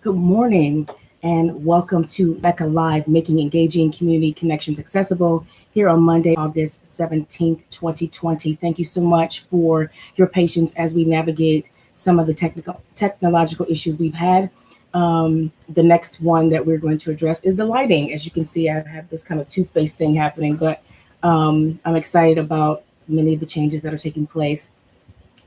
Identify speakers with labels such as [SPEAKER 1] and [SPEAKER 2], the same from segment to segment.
[SPEAKER 1] Good morning and welcome to MECCA Live, making engaging community connections accessible here on Monday, August 17th, 2020. Thank you so much for your patience as we navigate some of the technological issues we've had. The next one that we're going to address is the lighting. As you can see, I have this kind of two-faced thing happening, but I'm excited about many of the changes that are taking place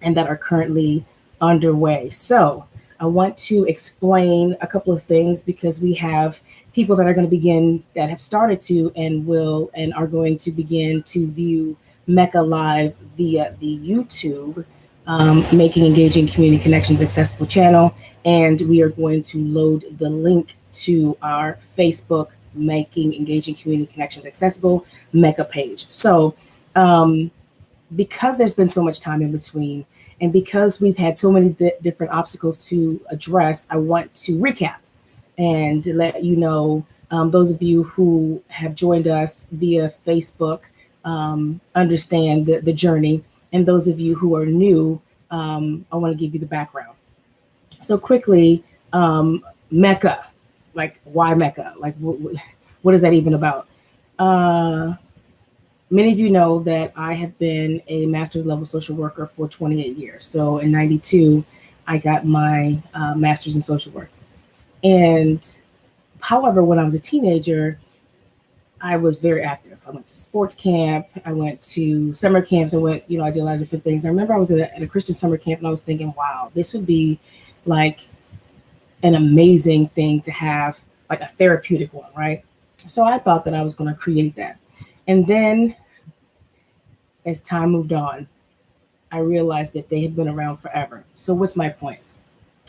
[SPEAKER 1] and that are currently underway. So, I want to explain a couple of things because we have people that are going to begin that have started to and will and are going to begin to view MECCA Live via the YouTube, making engaging community connections accessible channel. And we are going to load the link to our Facebook making engaging community connections accessible MECCA page. So, because there's been so much time in between, and because we've had so many different obstacles to address, I want to recap and let you know, those of you who have joined us via Facebook understand the journey. And those of you who are new, I want to give you the background. So quickly, MECCA, like why MECCA? Like what is that even about? Many of you know that I have been a master's level social worker for 28 years. So in 92, I got my master's in social work. And however, when I was a teenager, I was very active. I went to sports camp. I went to summer camps. I did a lot of different things. I remember I was at a Christian summer camp and I was thinking, wow, this would be like an amazing thing to have, like a therapeutic one, right? So I thought that I was going to create that. And then as time moved on, I realized that they had been around forever. So what's my point?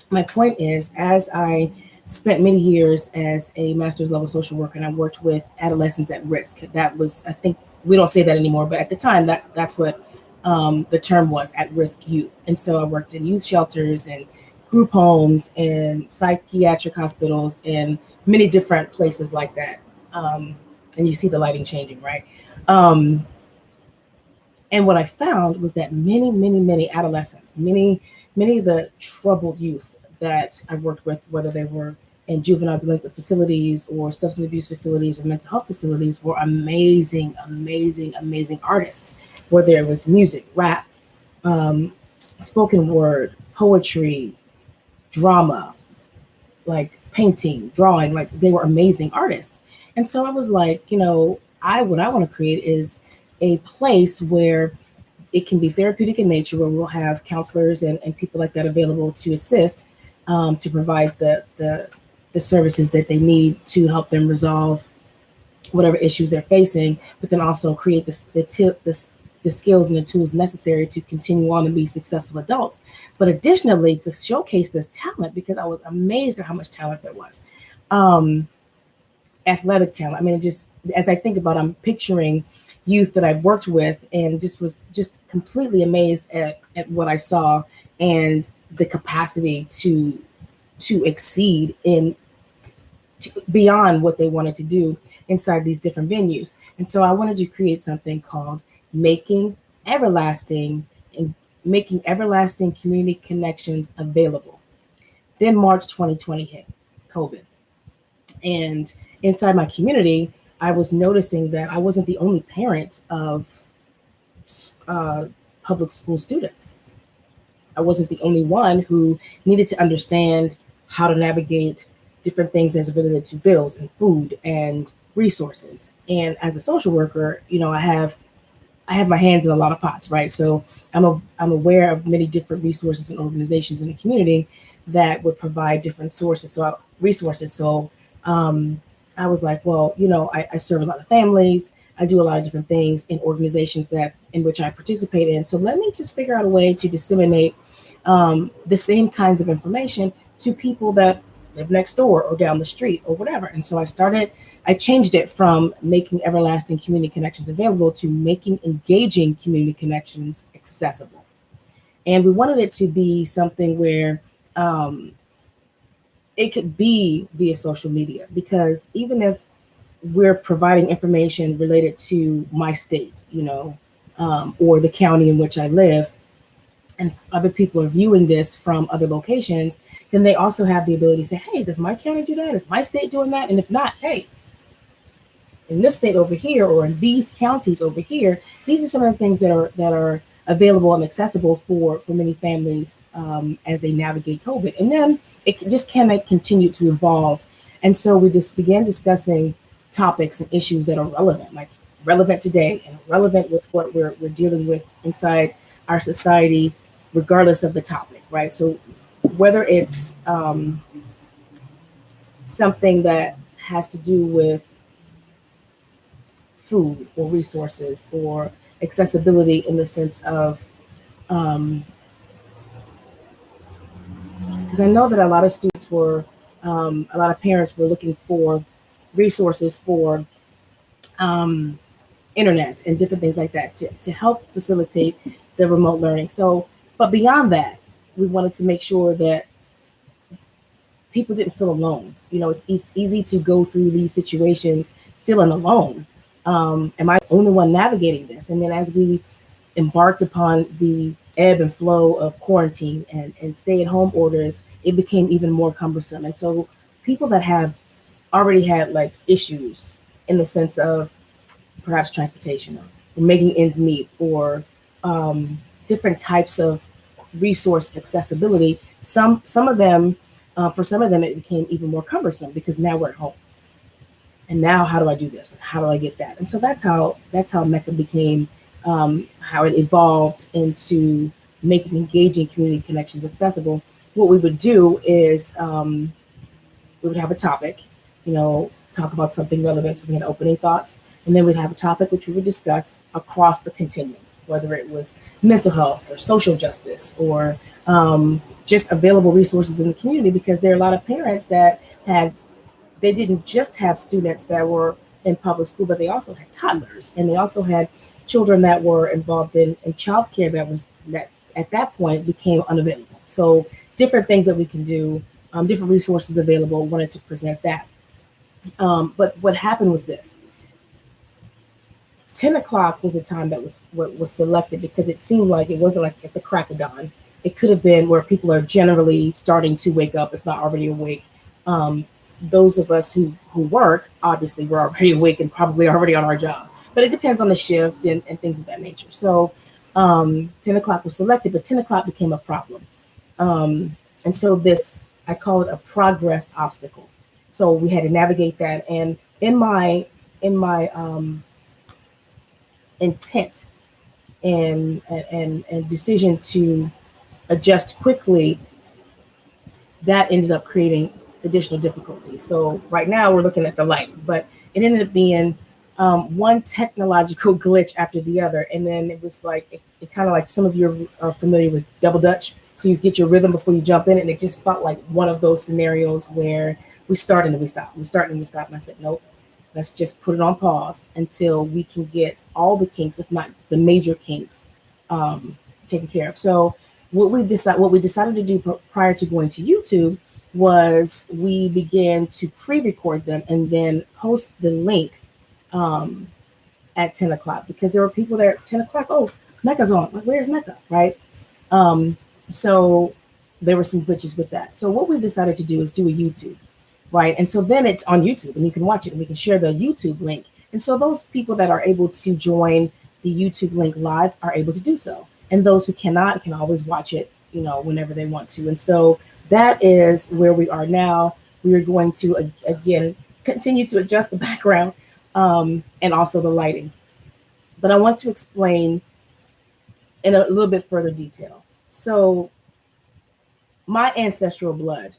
[SPEAKER 1] My point is, as I spent many years as a master's level social worker and I worked with adolescents at risk, that was, I think we don't say that anymore, but at the time that's what the term was, at risk youth. And so I worked in youth shelters and group homes and psychiatric hospitals and many different places like that. And you see the lighting changing, right? And what I found was that many adolescents, many of the troubled youth that I worked with, whether they were in juvenile delinquent facilities or substance abuse facilities or mental health facilities, were amazing artists. Whether it was music, rap, spoken word, poetry, drama, like painting, drawing, like they were amazing artists. And so I was like, what I want to create is a place where it can be therapeutic in nature, where we'll have counselors and people like that available to assist, to provide the services that they need to help them resolve whatever issues they're facing, but then also create the skills and the tools necessary to continue on and be successful adults. But additionally, to showcase this talent, because I was amazed at how much talent there was. Athletic talent. I mean, just as I think about, I'm picturing youth that I've worked with and was completely amazed at what I saw and the capacity to exceed in beyond what they wanted to do inside these different venues. And so I wanted to create something called making everlasting and making everlasting community connections available. Then March 2020 hit, COVID. And inside my community, I was noticing that I wasn't the only parent of public school students. I wasn't the only one who needed to understand how to navigate different things as related to bills and food and resources. And as a social worker, I have my hands in a lot of pots, right? So I'm aware of many different resources and organizations in the community that would provide different resources. So I was like, well, I serve a lot of families. I do a lot of different things in organizations in which I participate in. So let me just figure out a way to disseminate the same kinds of information to people that live next door or down the street or whatever. And so I changed it from making everlasting community connections available to making engaging community connections accessible. And we wanted it to be something where it could be via social media, because even if we're providing information related to my state, or the county in which I live, and other people are viewing this from other locations, then they also have the ability to say, hey, does my county do that? Is my state doing that? And if not, hey, in this state over here or in these counties over here, these are some of the things that are available and accessible for many families as they navigate COVID. And then it just can continue to evolve. And so we just began discussing topics and issues that are relevant, like relevant today and relevant with what we're dealing with inside our society, regardless of the topic, right? So whether it's something that has to do with food or resources or accessibility in the sense of, because I know that a lot of students were, a lot of parents were looking for resources for internet and different things like that to help facilitate the remote learning. So, but beyond that, we wanted to make sure that people didn't feel alone. You know, it's easy to go through these situations feeling alone. Am I the only one navigating this? And then as we embarked upon the ebb and flow of quarantine and stay at home orders, it became even more cumbersome. And so people that have already had like issues in the sense of perhaps transportation or making ends meet or different types of resource accessibility, some of them, for some of them, it became even more cumbersome because now we're at home. And now how do I do this? How do I get that? And so that's how MECCA became, how it evolved into making engaging community connections accessible. What we would do is we would have a topic, talk about something relevant. So we had opening thoughts, and then we'd have a topic which we would discuss across the continuum, whether it was mental health or social justice or just available resources in the community, because there are a lot of parents that they didn't just have students that were in public school, but they also had toddlers, and they also had children that were involved in childcare that at that point became unavailable. So different things that we can do, different resources available. Wanted to present that. But what happened was this: 10 o'clock was the time that was selected because it seemed like it wasn't like at the crack of dawn. It could have been where people are generally starting to wake up, if not already awake. Those of us who work, obviously, we're already awake and probably already on our job. But it depends on the shift and things of that nature. So 10 o'clock was selected, but 10 o'clock became a problem. And so I call it a progress obstacle. So we had to navigate that. And in my intent and decision to adjust quickly, that ended up creating additional difficulties. So right now we're looking at the lighting, but it ended up being one technological glitch after the other. And then it was like, it kind of like some of you are familiar with double Dutch. So you get your rhythm before you jump in. And it just felt like one of those scenarios where we start and we stop. We start and we stop. And I said, nope, let's just put it on pause until we can get all the kinks, if not the major kinks, taken care of. So what we decided to do prior to going to YouTube was we began to pre-record them and then post the link at 10 o'clock, because there were people there at 10 o'clock. Oh, MECCA's on. Like, where's MECCA? Right. So there were some glitches with that. So what we decided to do is do a YouTube. Right. And so then it's on YouTube and you can watch it and we can share the YouTube link. And so those people that are able to join the YouTube link live are able to do so. And those who cannot can always watch it, whenever they want to. And so that is where we are now. We are going to, again, continue to adjust the background and also the lighting. But I want to explain in a little bit further detail. So my ancestral blood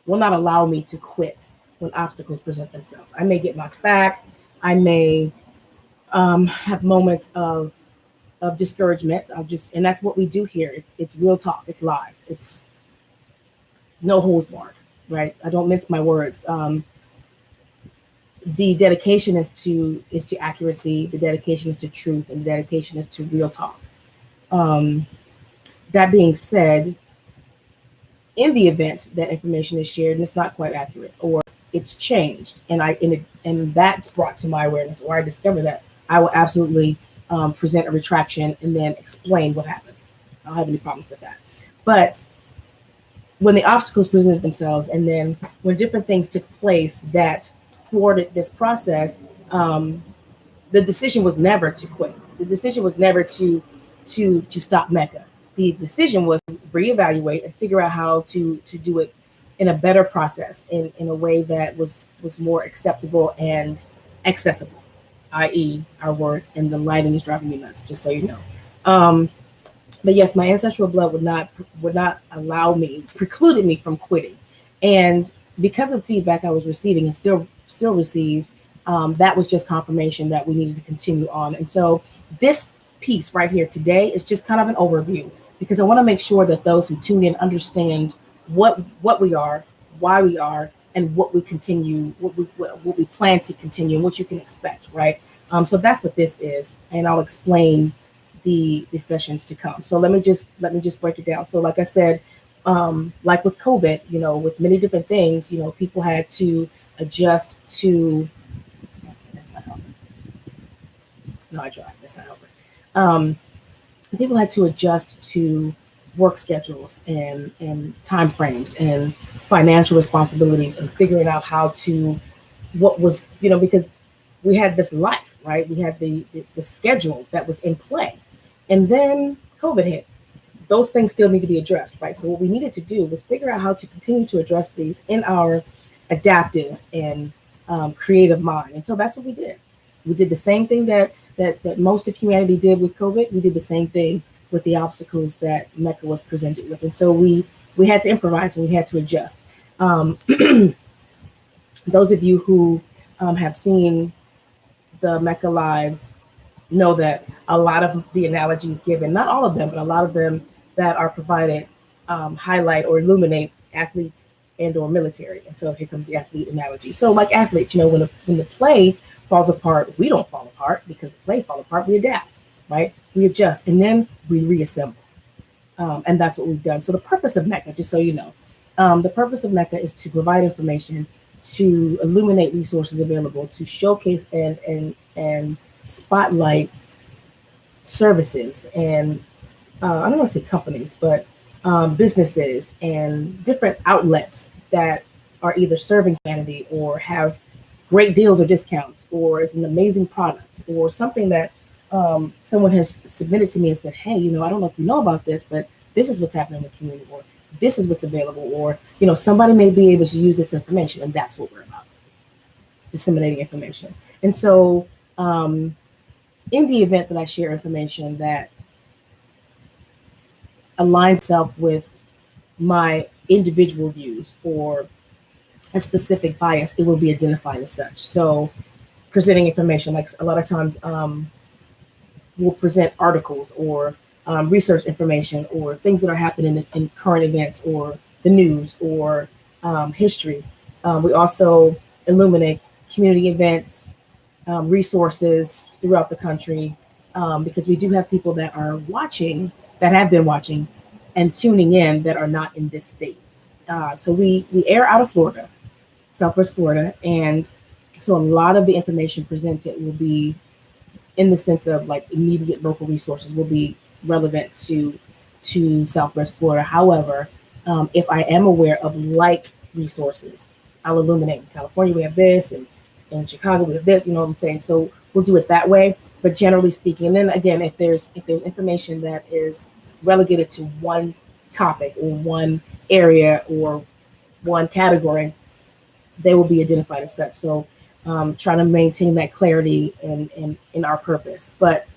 [SPEAKER 1] will not allow me to quit when obstacles present themselves. I may get knocked back. I may have moments of discouragement. And that's what we do here. It's real talk. It's live. It's no holds barred, right? I don't mince my words. The dedication is to accuracy. The dedication is to truth, and the dedication is to real talk. That being said, in the event that information is shared and it's not quite accurate or it's changed, and that's brought to my awareness, or I discover that, I will absolutely present a retraction and then explain what happened. I don't have any problems with that. But when the obstacles presented themselves, and then when different things took place that thwarted this process, the decision was never to quit. The decision was never to stop MECCA. The decision was to reevaluate and figure out how to do it in a better process, in a way that was more acceptable and accessible, i.e., our words. And the lighting is driving me nuts, just so you know. But yes, my ancestral blood would not allow me, precluded me from quitting, and because of feedback I was receiving and still receive, that was just confirmation that we needed to continue on. And so this piece right here today is just kind of an overview, because I want to make sure that those who tune in understand what we are, why we are, and what we continue, what we plan to continue, and what you can expect, right? So that's what this is, and I'll explain the sessions to come. So let me just break it down. So like I said, like with COVID, with many different things, people had to adjust to. That's not helping. No, I tried. That's not helping. People had to adjust to work schedules and time frames and financial responsibilities, and figuring out how to what was, because we had this life, right? We had the schedule that was in play, and then COVID hit. Those things still need to be addressed, right? So what we needed to do was figure out how to continue to address these in our adaptive and creative mind. And so that's what we did. We did the same thing that most of humanity did with COVID. We did the same thing with the obstacles that MECCA was presented with. And so we had to improvise, and we had to adjust. Those of you who have seen the MECCA lives know that a lot of the analogies given, not all of them, but a lot of them that are provided, highlight or illuminate athletes and or military. And so here comes the athlete analogy. So like athletes, when the play falls apart, we don't fall apart because the play fall apart. We adapt, right? We adjust, and then we reassemble. And that's what we've done. So the purpose of MECCA, just so you know, the purpose of MECCA is to provide information, to illuminate resources available, to showcase and spotlight services and I don't want to say companies, but businesses and different outlets that are either serving humanity or have great deals or discounts, or is an amazing product, or something that someone has submitted to me and said, hey, I don't know if you know about this, but this is what's happening in the community, or this is what's available, or somebody may be able to use this information. And that's what we're about, disseminating information. And so in the event that I share information that aligns itself with my individual views or a specific bias, it will be identified as such. So presenting information, like a lot of times we'll present articles or research information or things that are happening in current events or the news or history. We also illuminate community events, resources throughout the country, because we do have people that are watching, that have been watching and tuning in, that are not in this state. So we air out of Florida, Southwest Florida, and so a lot of the information presented will be in the sense of like immediate local resources, will be relevant to Southwest Florida. However, if I am aware of like resources, I'll illuminate. In California, we have this, and in Chicago, we have this. You know what I'm saying? So we'll do it that way. But generally speaking, and then again, if there's information that is relegated to one topic or one area or one category, they will be identified as such. So trying to maintain that clarity in our purpose. But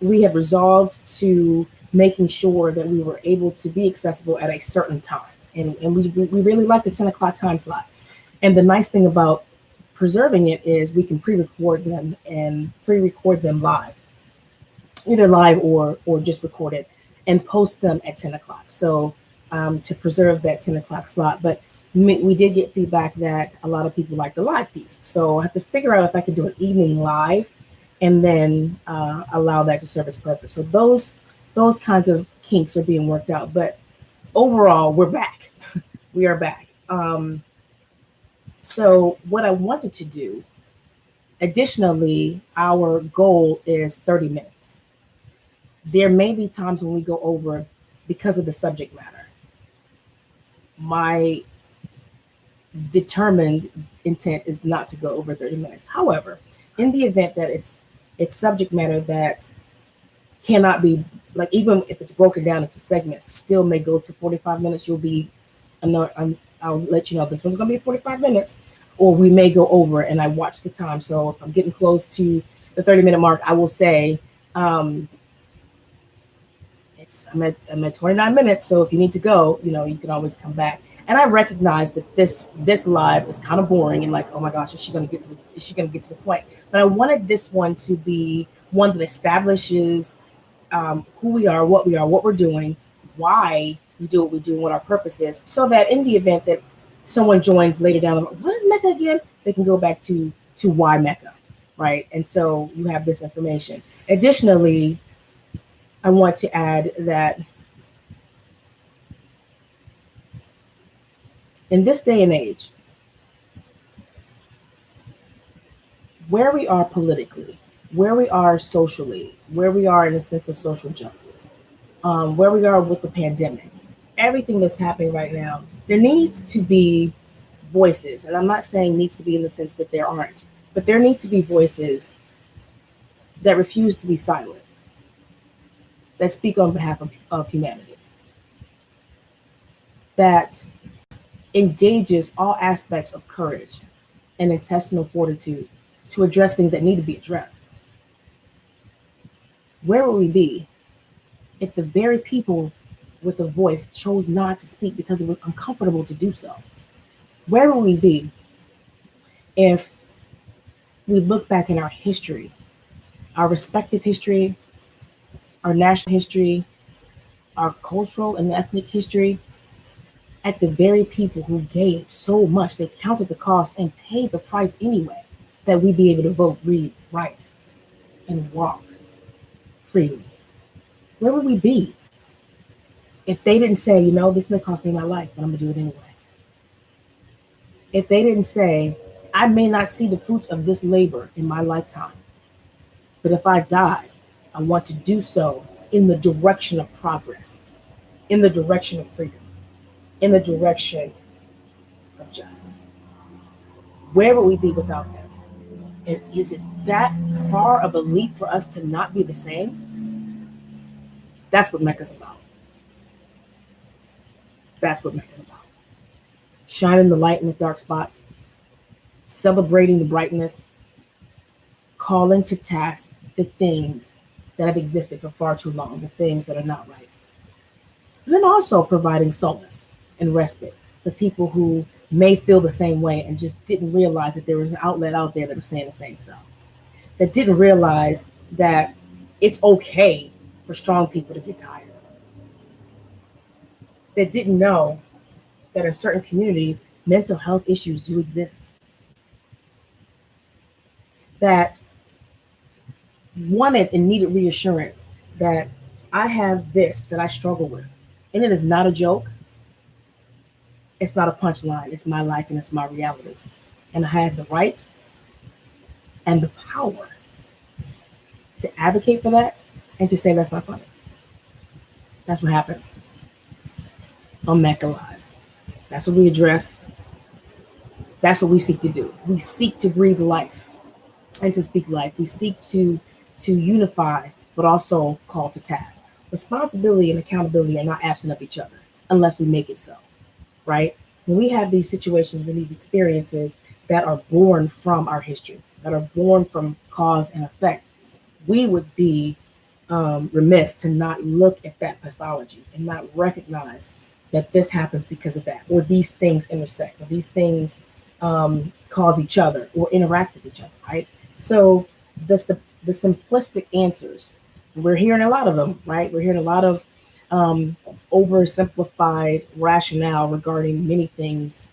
[SPEAKER 1] we have resolved to making sure that we were able to be accessible at a certain time. And we really like the 10 o'clock time slot. And the nice thing about preserving it is we can pre-record them live, either live or just record it and post them at 10 o'clock. So to preserve that 10 o'clock slot. But we did get feedback that a lot of people like the live piece. So I have to figure out if I could do an evening live and then allow that to serve its purpose. So those kinds of kinks are being worked out. But overall, we're back. We are back. So what I wanted to do, additionally, our goal is 30 minutes. there may be times when we go over because of the subject matter. My determined intent is not to go over 30 minutes. However, in the event that it's subject matter that cannot be, like, even if it's broken down into segments, still may go to 45 minutes. I'll let you know this one's going to be 45 minutes, or we may go over, and I watch the time. So if I'm getting close to the 30-minute mark, I will say, I'm at 29 minutes. So if you need to go, you can always come back. And I recognize that this live is kind of boring and like, oh my gosh, is she going to get to the point? But I wanted this one to be one that establishes who we are, what we're doing, why we do what we do, and what our purpose is, so that in the event that someone joins later down the road, what is MECCA again? They can go back to why MECCA, right? And so you have this information. Additionally, I want to add that in this day and age, where we are politically, where we are socially, where we are in a sense of social justice, where we are with the pandemic, everything that's happening right now, there needs to be voices. And I'm not saying needs to be in the sense that there aren't, but there need to be voices that refuse to be silent, that speak on behalf of humanity, that engages all aspects of courage and intestinal fortitude to address things that need to be addressed. Where would we be if the very people with a voice chose not to speak because it was uncomfortable to do so? Where would we be if we look back in our history, our respective history, our national history, our cultural and ethnic history, at the very people who gave so much, they counted the cost and paid the price anyway, that we be able to vote, read, write, and walk freely? Where would we be if they didn't say, this may cost me my life, but I'm gonna do it anyway? If they didn't say, I may not see the fruits of this labor in my lifetime, but if I die, I want to do so in the direction of progress, in the direction of freedom, in the direction of justice. Where would we be without them? And is it that far of a leap for us to not be the same? That's what MECCA's about. That's what MECCA's about. Shining the light in the dark spots, celebrating the brightness, calling to task the things that have existed for far too long, the things that are not right. And then also providing solace and respite for people who may feel the same way and just didn't realize that there was an outlet out there that was saying the same stuff, that didn't realize that it's okay for strong people to get tired, that didn't know that in certain communities, mental health issues do exist, that wanted and needed reassurance that I have this that I struggle with. And it is not a joke. It's not a punchline. It's my life and it's my reality. And I have the right and the power to advocate for that and to say that's not funny. That's what happens on MECCA Live. That's what we address. That's what we seek to do. We seek to breathe life and to speak life. We seek to unify, but also call to task. Responsibility and accountability are not absent of each other unless we make it so, right? When we have these situations and these experiences that are born from our history, that are born from cause and effect, we would be remiss to not look at that pathology and not recognize that this happens because of that, or these things intersect, or these things cause each other or interact with each other, right? So the simplistic answers, we're hearing a lot of them, right? We're hearing a lot of oversimplified rationale regarding many things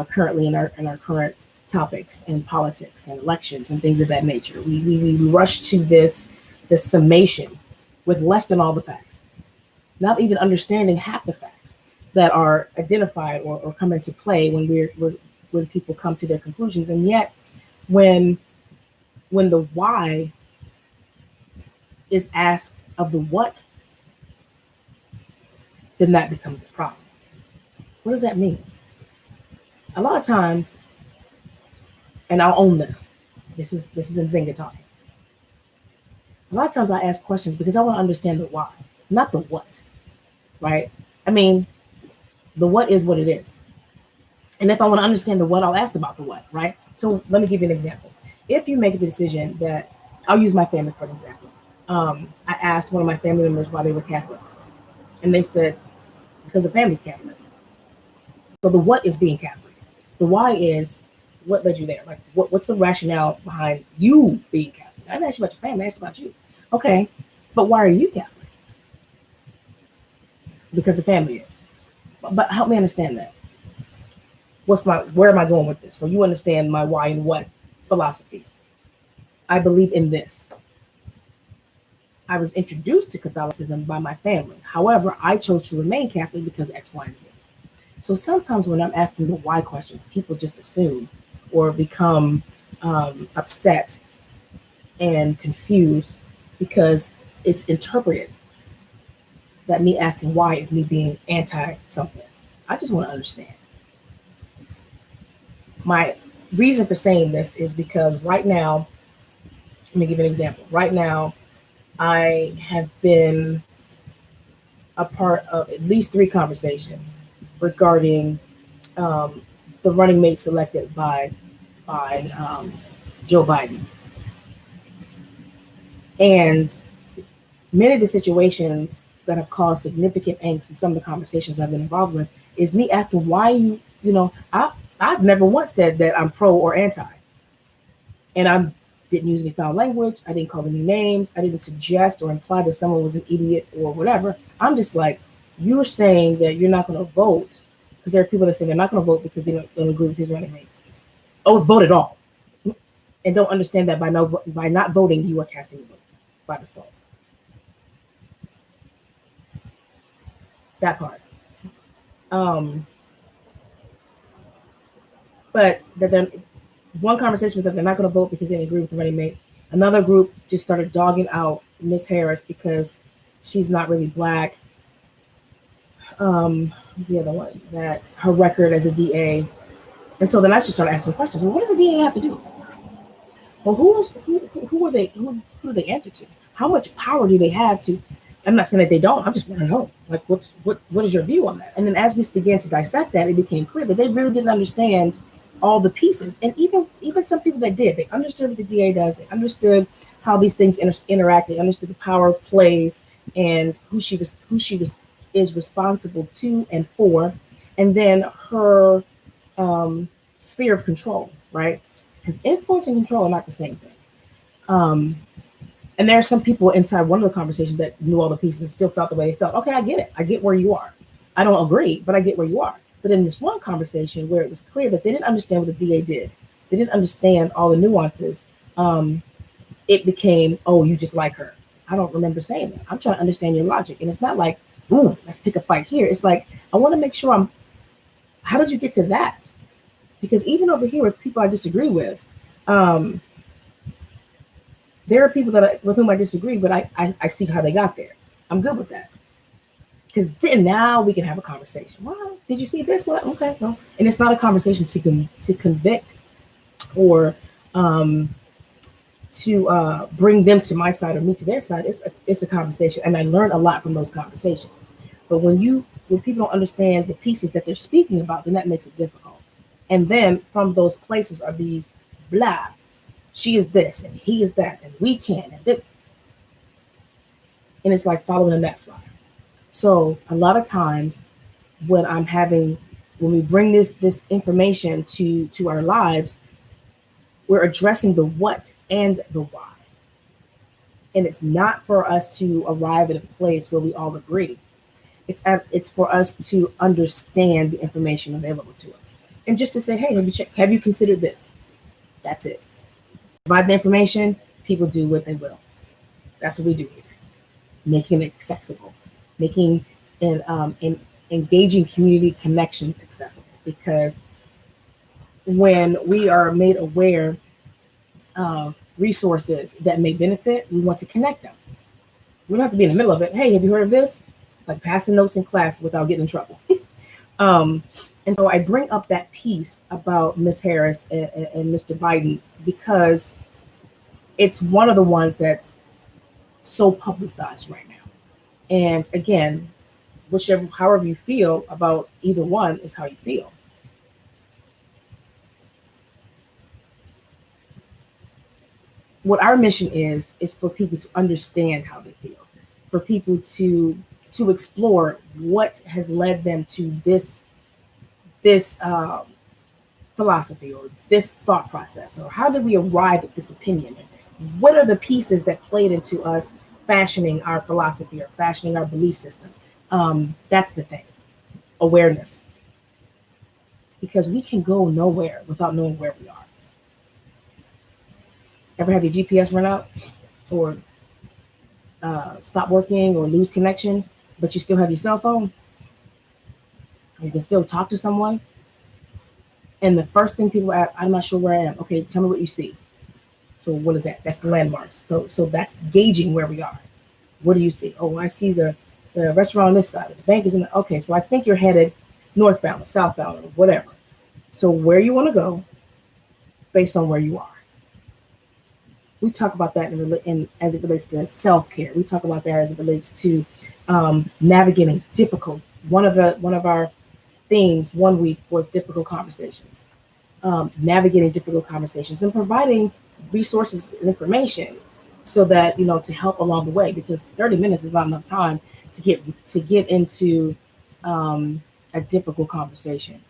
[SPEAKER 1] currently in our current topics and politics and elections and things of that nature. We rush to this summation with less than all the facts, not even understanding half the facts that are identified or come into play when people come to their conclusions. And yet, when the why is asked of the what, then that becomes the problem. What does that mean? A lot of times, and I'll own this. This is in Zynga talking. A lot of times I ask questions because I want to understand the why, not the what. Right? I mean, the what is what it is. And if I want to understand the what, I'll ask about the what, right? So let me give you an example. If you make a decision that, I'll use my family for an example. I asked one of my family members why they were Catholic. And they said, because the family's Catholic. So the what is being Catholic. The why is what led you there? Like, what's the rationale behind you being Catholic? I didn't ask you about your family, I asked about you. Okay, but why are you Catholic? Because the family is. But help me understand that. Where am I going with this? So you understand my why and what philosophy. I believe in this. I was introduced to Catholicism by my family. However, I chose to remain Catholic because X, Y, and Z. So sometimes when I'm asking the why questions, people just assume or become upset and confused because it's interpreted that me asking why is me being anti something. I just want to understand. My reason for saying this is because right now, let me give you an example. Right now, I have been a part of at least 3 conversations regarding the running mate selected by Joe Biden. And many of the situations that have caused significant angst in some of the conversations I've been involved with is me asking why I've never once said that I'm pro or anti. And I didn't use any foul language. I didn't call any names. I didn't suggest or imply that someone was an idiot or whatever. I'm just like, you're saying that you're not going to vote because there are people that say they're not going to vote because they don't agree with his running mate. Oh, vote at all. And don't understand that by not voting, you are casting a vote by default. That part. But that then one conversation was that they're not going to vote because they didn't agree with the running mate. Another group just started dogging out Miss Harris because she's not really black. Who's the other one? That her record as a DA. And so then I just started asking questions. Well, what does a DA have to do? Well, who are they? Who do they answer to? How much power do they have to? I'm not saying that they don't. I'm just want to know, like, what is your view on that? And then as we began to dissect that, it became clear that they really didn't understand all the pieces. And even some people that did, they understood what the DA does. They understood how these things interact. They understood the power plays and who she is responsible to and for, and then her sphere of control, right? Because influence and control are not the same thing. And there are some people inside one of the conversations that knew all the pieces and still felt the way they felt. Okay, I get it. I get where you are. I don't agree, but I get where you are. But in this one conversation where it was clear that they didn't understand what the DA did, they didn't understand all the nuances, it became, oh, you just like her. I don't remember saying that. I'm trying to understand your logic. And it's not like, boom, let's pick a fight here. It's like, I want to make sure how did you get to that? Because even over here with people I disagree with, there are people with whom I disagree, but I see how they got there. I'm good with that. Because then now we can have a conversation. Well, did you see this? What? Okay, no. And it's not a conversation to convict or to bring them to my side or me to their side. It's a conversation, and I learn a lot from those conversations. But when people don't understand the pieces that they're speaking about, then that makes it difficult. And then from those places are these blah. She is this and he is that and we can and it's like following a net flyer. So a lot of times when we bring this information to our lives, we're addressing the what and the why. And it's not for us to arrive at a place where we all agree. It's for us to understand the information available to us. And just to say, hey, have you considered this? That's it. Provide the information, people do what they will. That's what we do here. Making it accessible, making and engaging community connections accessible. Because when we are made aware of resources that may benefit, we want to connect them. We don't have to be in the middle of it. Hey, have you heard of this? It's like passing notes in class without getting in trouble. um, and so I bring up that piece about Miss Harris and Mr. Biden because it's one of the ones that's so publicized right now. And again, whichever, however you feel about either one is how you feel. What our mission is for people to understand how they feel, for people to explore what has led them to this philosophy or this thought process, or how did we arrive at this opinion? What are the pieces that played into us fashioning our philosophy or fashioning our belief system? That's the thing, awareness, because we can go nowhere without knowing where we are. Ever have your GPS run out or stop working or lose connection, but you still have your cell phone? You can still talk to someone. And the first thing people ask, I'm not sure where I am. Okay, tell me what you see. So what is that? That's the landmarks. So that's gauging where we are. What do you see? Oh, I see the restaurant on this side. The bank is in the, okay, so I think you're headed northbound or southbound or whatever. So where you want to go based on where you are. We talk about that in as it relates to self-care. We talk about that as it relates to navigating difficult. One of our themes one week was difficult conversations, navigating difficult conversations and providing resources and information so that, to help along the way, because 30 minutes is not enough time to get into a difficult conversation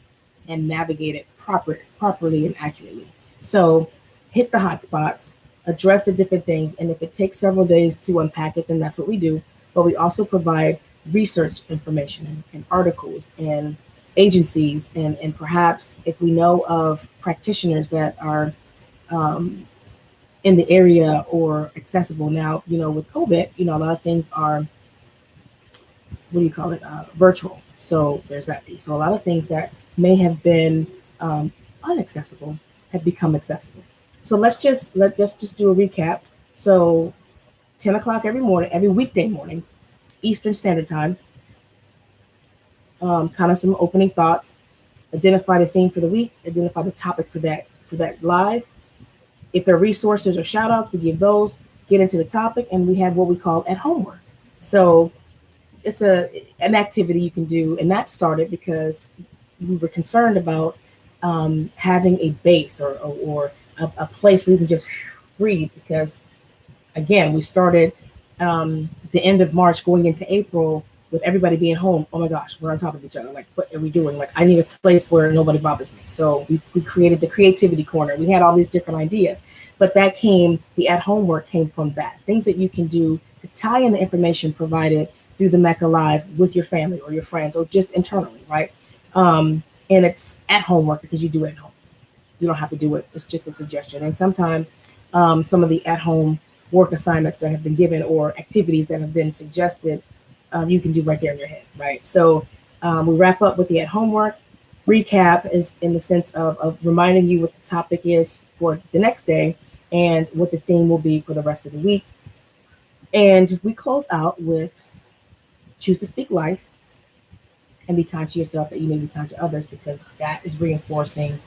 [SPEAKER 1] and navigate it properly and accurately. So hit the hot spots, address the different things, and if it takes several days to unpack it, then that's what we do. But we also provide research information and articles and agencies, and perhaps if we know of practitioners that are in the area or accessible now, with COVID, a lot of things are, what do you call it, virtual. So there's that piece. So a lot of things that may have been unaccessible have become accessible. So let's just do a recap. So 10 o'clock every morning, every weekday morning, Eastern Standard Time. Kind of some opening thoughts. Identify the theme for the week. Identify the topic for that live. If there are resources or shout outs, we give those. Get into the topic, and we have what we call at homework. So it's an activity you can do, and that started because we were concerned about having a base or a place where you can just breathe, because again, we started the end of March going into April with everybody being home. Oh my gosh, we're on top of each other. Like, what are we doing? Like, I need a place where nobody bothers me. So we created the creativity corner. We had all these different ideas, but the at home work came from that. Things that you can do to tie in the information provided through the MECCA Live with your family or your friends or just internally, right? And it's at home work because you do it at home. You don't have to do it. It's just a suggestion. And sometimes some of the at home work assignments that have been given or activities that have been suggested, you can do right there in your head, right? So we wrap up with the at home work. Recap is in the sense of reminding you what the topic is for the next day and what the theme will be for the rest of the week. And we close out with choose to speak life and be kind to yourself that you may be kind to others, because that is reinforcing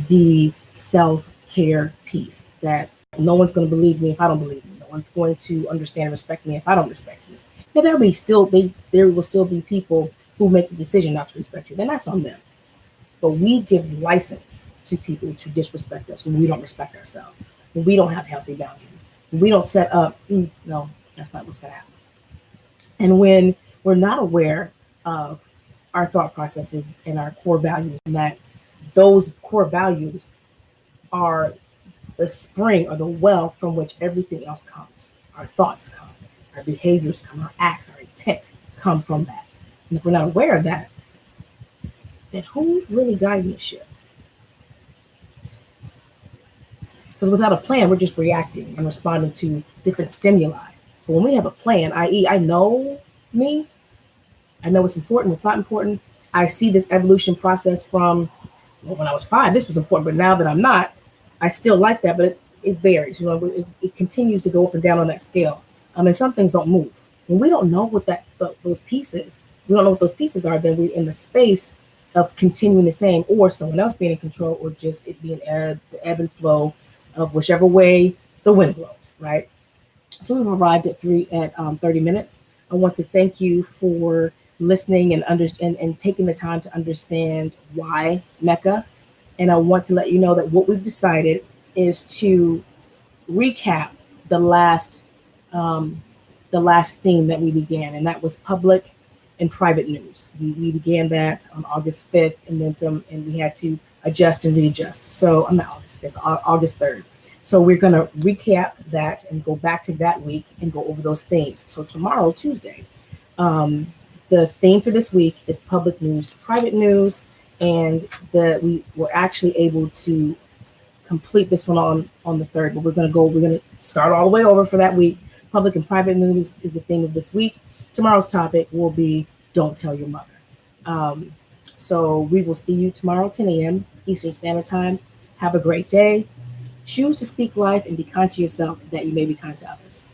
[SPEAKER 1] the self-care piece, that no one's going to believe me if I don't believe me. No one's going to understand and respect me if I don't respect you. Now there will still be people who make the decision not to respect you. Then that's on them. But we give license to people to disrespect us when we don't respect ourselves, when we don't have healthy boundaries, when we don't set up, no, that's not what's going to happen. And when we're not aware of our thought processes and our core values, and that those core values are the spring or the well from which everything else comes. Our thoughts come, our behaviors come, our acts, our intent come from that. And if we're not aware of that, then who's really guiding the ship? Because without a plan, we're just reacting and responding to different stimuli. But when we have a plan, i.e., I know me, I know what's important, what's not important. I see this evolution process from, well, when I was 5, this was important, but now that I'm not, I still like that, but it varies. It continues to go up and down on that scale. And some things don't move. When we don't know what those pieces, we don't know what those pieces are, then we're in the space of continuing the same, or someone else being in control, or just it being the ebb and flow of whichever way the wind blows, right? So we've arrived at 30 minutes. I want to thank you for listening and taking the time to understand why MECCA. And I want to let you know that what we've decided is to recap the last um, the last theme that we began, and that was public and private news. We began that on August 5th, and then some, and we had to adjust and readjust. So I'm not August 5th, August 3rd. So we're going to recap that and go back to that week and go over those themes. So tomorrow, Tuesday, the theme for this week is public news, private news, and we were actually able to complete this one on the third, but we're going to start all the way over for that week. Public and private news is the theme of this week. Tomorrow's topic will be don't tell your mother. So we will see you tomorrow, 10 a.m. Eastern Standard Time. Have a great day. Choose to speak life and be kind to yourself that you may be kind to others.